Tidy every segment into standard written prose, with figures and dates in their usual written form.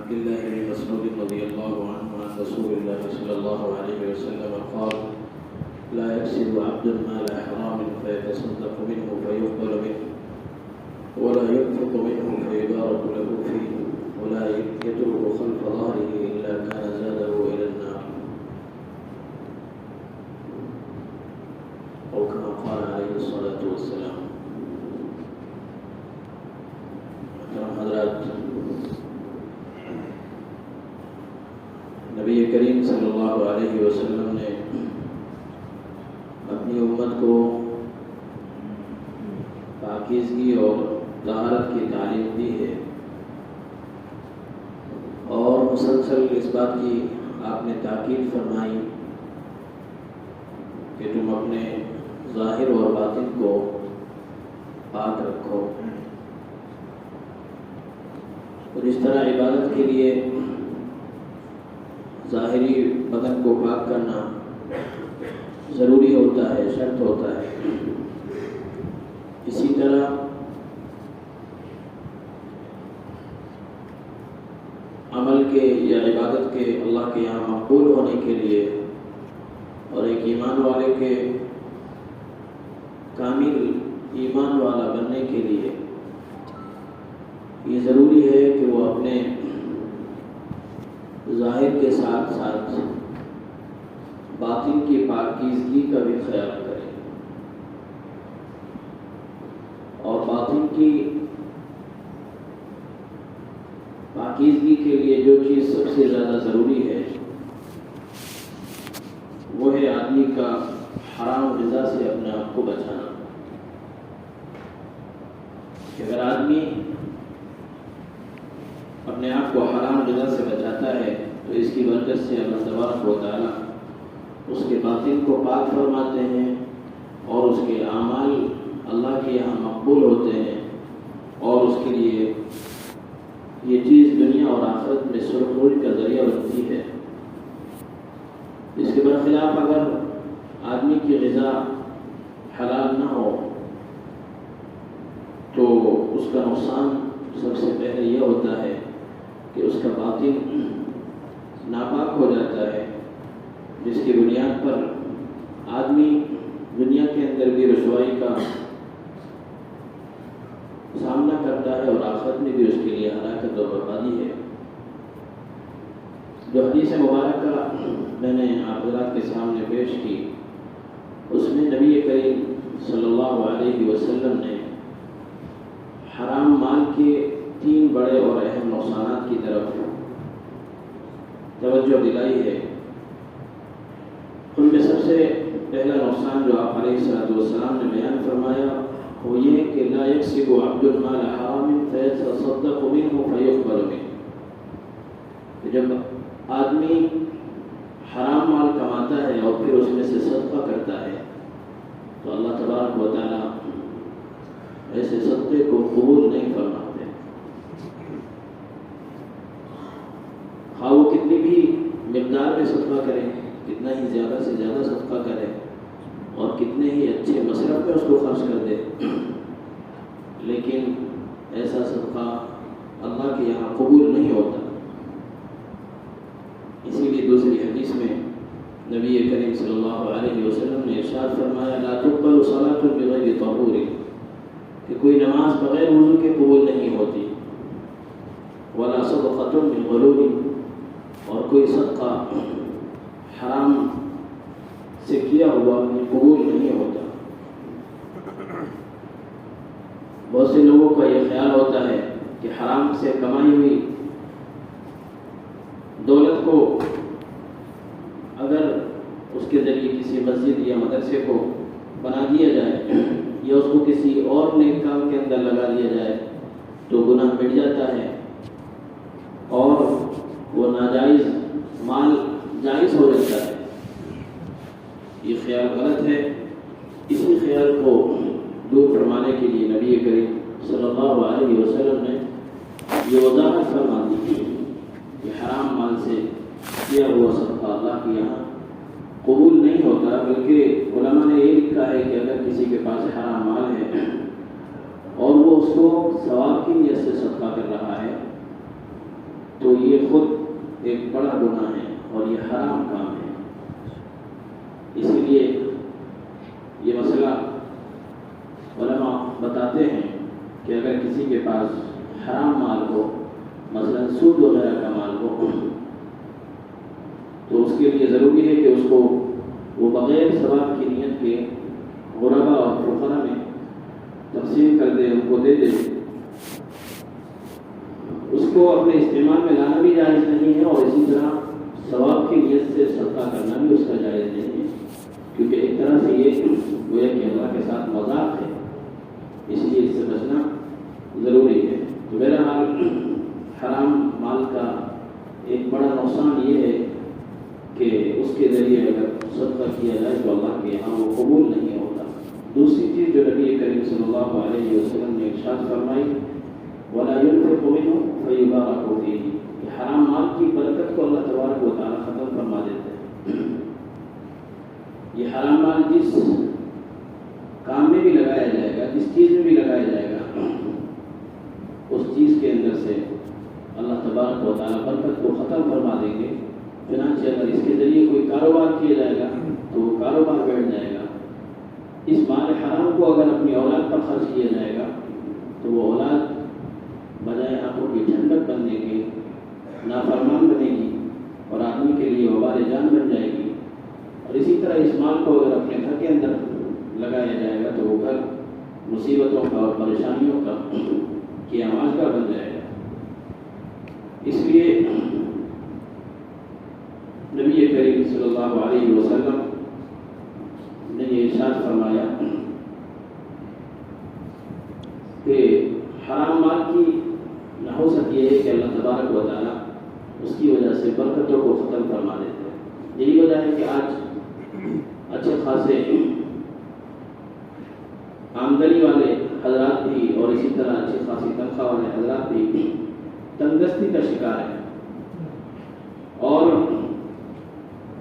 عبد الله بن مسعود رضي الله عنه عن رسول الله صلى الله عليه وسلم قال: لا يكسب عبد مال حرام فيتصدق منه فيقبل منه ولا ينفق منه فيبارك له فيه ولا يترك خلف ظهره إلا كان زاده إلى النار، أو كما قال عليه الصلاة والسلام. محترم حضرات، نبی کریم صلی اللہ علیہ وسلم نے اپنی امت کو پاکیزگی اور طہارت کی تعلیم دی ہے، اور مسلسل اس بات کی آپ نے تاکید فرمائی کہ تم اپنے ظاہر اور باطن کو پاک رکھو، اور اس طرح عبادت کے لیے ظاہری بدن کو پاک کرنا ضروری ہوتا ہے، شرط ہوتا ہے۔ اسی طرح عمل کے یا عبادت کے اللہ کے یہاں مقبول ہونے کے لیے اور ایک ایمان والے کے کامل ایمان والا بننے کے لیے یہ ضروری ہے کہ وہ اپنے ظاہر کے ساتھ ساتھ باطن کی پاکیزگی کا بھی خیال کرے، اور باطن کی پاکیزگی کے لیے جو چیز سب سے زیادہ ضروری ہے وہ ہے آدمی کا حرام غذا سے اپنے آپ کو بچانا۔ کہ اگر آدمی اپنے آپ کو حرام غذا سے بچاتا ہے تو اس کی برکت سے اللہ تبارک و تعالیٰ اس کے باطن کو پاک فرماتے ہیں، اور اس کے اعمال اللہ کے یہاں مقبول ہوتے ہیں، اور اس کے لیے یہ چیز دنیا اور آخرت میں سرخروج کا ذریعہ بنتی ہے۔ اس کے برخلاف اگر آدمی کی غذا حلال نہ ہو تو اس کا نقصان سب سے پہلے یہ ہوتا ہے کہ اس کا باطن ناپاک ہو جاتا ہے، جس کی بنیاد پر آدمی دنیا کے اندر بھی رسوائی کا سامنا کرتا ہے، اور آخرت میں بھی اس کے لیے ہلاکت اور بربادی ہے۔ جو حدیث مبارکہ میں نے آپ حضرات کے سامنے پیش کی، اس میں نبی کریم صلی اللہ علیہ وسلم نے حرام مال کے 3 بڑے اور اہم نقصانات کی طرف توجہ دلائی ہے۔ ان میں سب سے پہلا نقصان جو آپ علیہ الصلوۃ والسلام نے بیان فرمایا وہ یہ کہ لا یکسب عبد المال حرام فیتصدق منه فیقبل منه، کہ جب آدمی حرام مال کماتا ہے اور پھر اس میں سے صدقہ کرتا ہے تو اللہ تبارک و تعالیٰ ایسے صدقے کو قبول نہیں فرماتے، خواہ وہ کتنی بھی مقدار میں صدقہ کرے، کتنا ہی زیادہ سے زیادہ صدقہ کرے، اور کتنے ہی اچھے مصرف میں اس کو خرچ کر دے، لیکن ایسا صدقہ اللہ کے یہاں قبول نہیں ہوتا۔ اسی لیے دوسری حدیث میں نبی کریم صلی اللہ علیہ وسلم نے ارشاد فرمایا: لا تقبل صلاة بغیر طہور، کہ کوئی نماز بغیر وضو کے قبول نہیں ہوتی، ولا صدقۃ من غلول، اور کوئی صدقہ حرام سے کیا ہوا قبول نہیں ہوتا۔ بہت سے لوگوں کا یہ خیال ہوتا ہے کہ حرام سے کمائی ہوئی دولت کو اگر اس کے ذریعے کسی مسجد یا مدرسے کو بنا دیا جائے یا اس کو کسی اور نیک کام کے اندر لگا دیا جائے تو گناہ مٹ جاتا ہے، اور وہ ناجائز مال جائز ہو جاتا ہے۔ یہ خیال غلط ہے۔ اسی خیال کو دور فرمانے کے لیے نبی کریم صلی اللہ علیہ وسلم نے یہ وضاحت فرما دی کہ حرام مال سے کیا ہوا صدقہ اللہ کے یہاں قبول نہیں ہوتا، بلکہ علماء نے یہ لکھا ہے کہ اگر کسی کے پاس حرام مال ہے اور وہ اس کو ثواب کی نیت سے صدقہ کر رہا ہے تو یہ خود ایک بڑا گناہ ہے اور یہ حرام کام ہے۔ اسی لیے یہ مسئلہ علماء بتاتے ہیں کہ اگر کسی کے پاس حرام مال ہو، مثلا سود وغیرہ کا مال ہو، تو اس کے لیے ضروری ہے کہ اس کو وہ بغیر ثواب کی نیت کے غربا اور فقراء میں تقسیم کر دے، ان کو دے دے۔ اس کو اپنے استعمال میں لانا بھی جائز نہیں ہے، اور اسی طرح ثواب کی نیت سے صدقہ کرنا بھی اس کا جائز نہیں ہے، کیونکہ ایک طرح سے یہ گویا کہ اللہ کے ساتھ مذاق ہے، اس لیے اس سے بچنا ضروری ہے۔ تو بہرحال حرام مال کا ایک بڑا نقصان یہ ہے کہ اس کے ذریعے اگر صدقہ کیا جائے تو اللہ کے یہاں وہ قبول نہیں ہوتا۔ دوسری چیز جو نبی کریم صلی اللہ علیہ وسلم نے ارشاد فرمائی، وَلَا يُنْفِقُ مِنْهُ فَيُبَارَكُ فِيهِ، کہ حرام مال کی برکت کو اللہ تبارک و تعالیٰ ختم فرما دیتے ہیں۔ یہ حرام مال جس کام میں بھی لگایا جائے گا، جس چیز میں بھی لگایا جائے گا، اس چیز کے اندر سے اللہ تبارک و تعالیٰ برکت کو ختم فرما دیں گے۔ چنانچہ اگر اس کے ذریعے کوئی کاروبار کیا جائے گا تو وہ کاروبار بیٹھ جائے گا۔ اس مال حرام کو اگر اپنی اولاد پر خرچ کیا جائے گا تو وہ اولاد بجائے آنکھوں کی ٹھنڈک بننے کے نافرمان بنے گی اور آدمی کے لیے وبال جان بن جائے گی۔ اور اسی طرح اس مال کو اگر اپنے گھر کے اندر لگایا جائے گا تو وہ گھر مصیبتوں کا اور پریشانیوں کا کی آماجگاہ بن جائے گا۔ اس لیے نبی کریم صلی اللہ علیہ وسلم نے یہ ارشاد فرمایا کہ حرام مال کی نحوست یہ ہے کہ اللہ تبارک و تعالیٰ اس کی وجہ سے برکتوں کو ختم فرما دیتے ہیں۔ یہی وجہ ہے کہ آج اچھے خاصے آمدنی والے حضرات بھی اور اسی طرح اچھی خاصی تنخواہ والے حضرات بھی تندرستی کا شکار ہیں، اور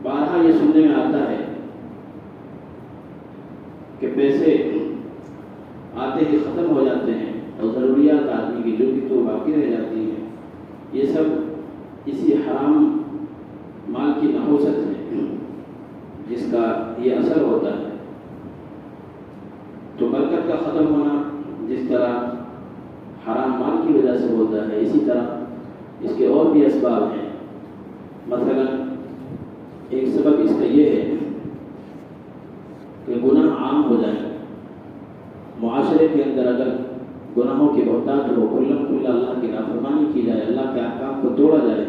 بارہا یہ سننے میں آتا ہے کہ پیسے آتے ہی ختم ہو جاتے ہیں اور ضروریات آدمی کی جو بھی تو باقی رہ جاتی ہیں۔ یہ سب اسی حرام مال کی نحوست ہے جس کا یہ اثر ہوتا ہے۔ تو برکت کا ختم ہونا جس طرح حرام مال کی وجہ سے ہوتا ہے، اسی طرح اس کے اور بھی اسباب ہیں۔ مثلا ایک سبب اس کا یہ ہے کہ گناہ عام ہو جائیں۔ معاشرے کے اندر اگر گناہوں کی بہتات ہو، کھلم کھلا اللہ کی نافرمانی کی جائے، اللہ کے احکام کو توڑا جائے،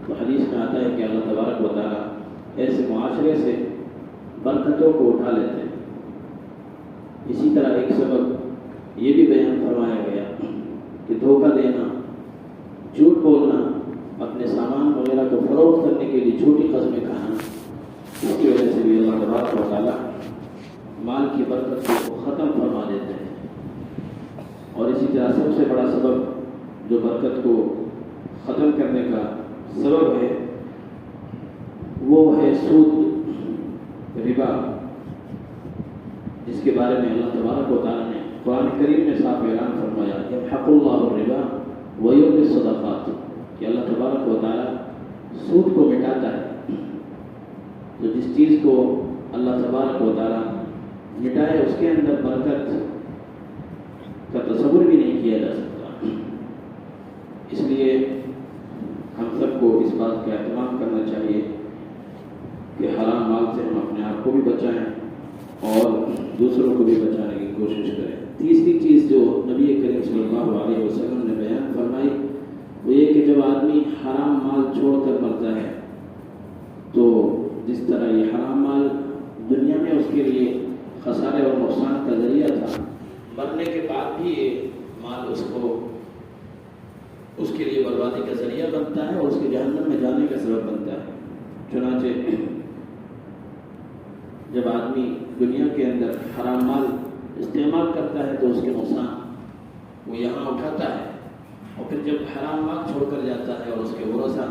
تو حدیث میں آتا ہے کہ اللہ تبارک و تعالیٰ ایسے معاشرے سے برکتوں کو اٹھا لیتے ہیں۔ اسی طرح ایک سبب یہ بھی بیان فرمایا گیا کہ دھوکہ دینا، جھوٹ بولنا، اپنے سامان وغیرہ کو فروخت کرنے کے لیے جھوٹی قسمیں کھانا، اس کی وجہ سے بھی اللہ تبارک و تعالیٰ مال کی برکت کو ختم فرما دیتے ہیں۔ اور اسی طرح سب سے بڑا سبب جو برکت کو ختم کرنے کا سبب ہے وہ ہے سود، ربا، جس کے بارے میں اللہ تبارک و تعالیٰ نے قرآن کریم میں صاف اعلان فرمایا کہ یمحق اللہ الربا ویربی الصدقات، کہ اللہ تبارک و تعالیٰ سود کو مٹاتا ہے۔ تو جس چیز کو اللہ تبارک و تعالیٰ مٹائے اس کے اندر برکت کا تصور بھی نہیں کیا جا سکتا۔ اس لیے ہم سب کو اس بات کا اہتمام کرنا چاہیے کہ حرام مال سے ہم اپنے آپ کو بھی بچائیں اور دوسروں کو بھی بچانے کی کوشش کریں۔ تیسری چیز جو نبی کریم صلی اللہ علیہ وسلم نے بیان فرمائی وہ یہ کہ جب آدمی حرام مال چھوڑ کر مرتا ہے تو جس طرح یہ حرام مال دنیا میں اس کے لیے خسارے اور نقصان کا ذریعہ تھا، مرنے کے بعد بھی یہ مال اس کے لیے بربادی کا ذریعہ بنتا ہے اور اس کے جہنم میں جانے کا سبب بنتا ہے۔ چنانچہ جب آدمی دنیا کے اندر حرام مال استعمال کرتا ہے تو اس کے نقصان وہ یہاں اٹھاتا ہے، اور پھر جب حرام مال چھوڑ کر جاتا ہے اور اس کے ورثہ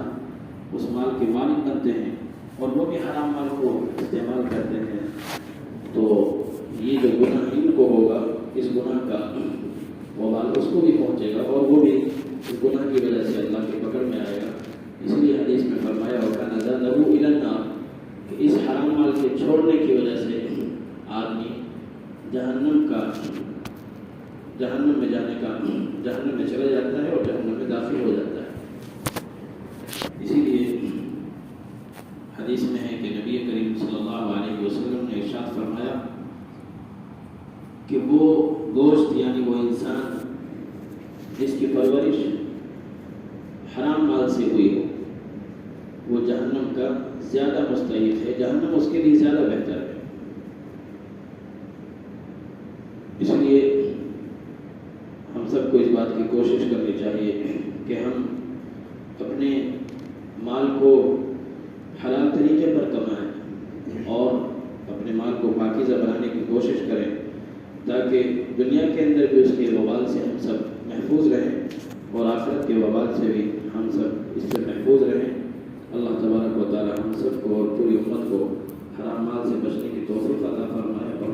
اس مال کے مالک بنتے ہیں اور وہ بھی حرام مال کو استعمال کرتے ہیں، تو یہ جو گناہ ان کو ہوگا، اس گناہ کا وبال اس کو بھی پہنچے گا اور وہ بھی اس گناہ کی وجہ سے اللہ کی پکڑ میں آئے گا. اس لیے حدیث میں فرمایا ہوگا نَزَلَهُ إِلَى النَّارِ کہ اس حرام مال کے چھوڑنے کی وجہ سے آدمی جہنم میں چلا جاتا ہے اور جہنم میں داخل ہو جاتا ہے. اسی لیے حدیث میں ہے کہ نبی کریم صلی اللہ علیہ وسلم نے ارشاد فرمایا کہ وہ گوشت یعنی وہ انسان جس کی پرورش حرام مال سے ہوئی ہو وہ جہنم کا زیادہ مستحق ہے، جہنم اس کے لیے زیادہ بہتر ہے. اس لیے ہم سب کو اس بات کی کوشش کرنی چاہیے کہ ہم اپنے مال کو حلال طریقے پر کمائیں اور اپنے مال کو پاکیزہ بنانے کی کوشش کریں تاکہ دنیا کے اندر بھی اس کے وبال سے ہم سب محفوظ رہیں اور آخرت کے وبال سے بھی ہم سب اس سے محفوظ رہیں. اللہ تبارک و تعالی ہم سب کو اور پوری امت کو حرام مال سے بچنے کی توفیق عطا فرمائے اور